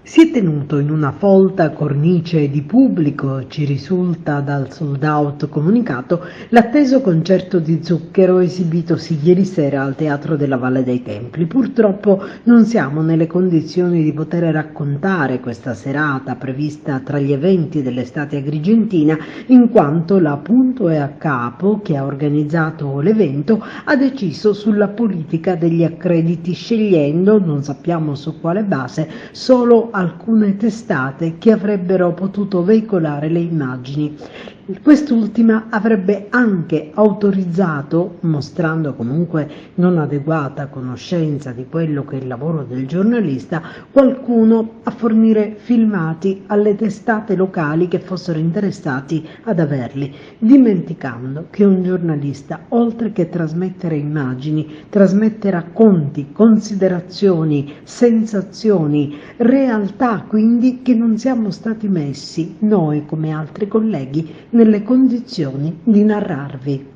Si è tenuto in una folta cornice di pubblico, ci risulta dal sold out comunicato, l'atteso concerto di Zucchero esibitosi ieri sera al Teatro della Valle dei Templi. Purtroppo non siamo nelle condizioni di poter raccontare questa serata prevista tra gli eventi dell'estate agrigentina, in quanto la Punto e a Capo, che ha organizzato l'evento, ha deciso sulla politica degli accrediti, scegliendo, non sappiamo su quale base, solo alcune testate che avrebbero potuto veicolare le immagini. Quest'ultima avrebbe anche autorizzato, mostrando comunque non adeguata conoscenza di quello che è il lavoro del giornalista, qualcuno a fornire filmati alle testate locali che fossero interessati ad averli, dimenticando che un giornalista, oltre che trasmettere immagini, trasmette racconti, considerazioni, sensazioni, realtà quindi che non siamo stati messi, noi come altri colleghi, nelle condizioni di narrarvi.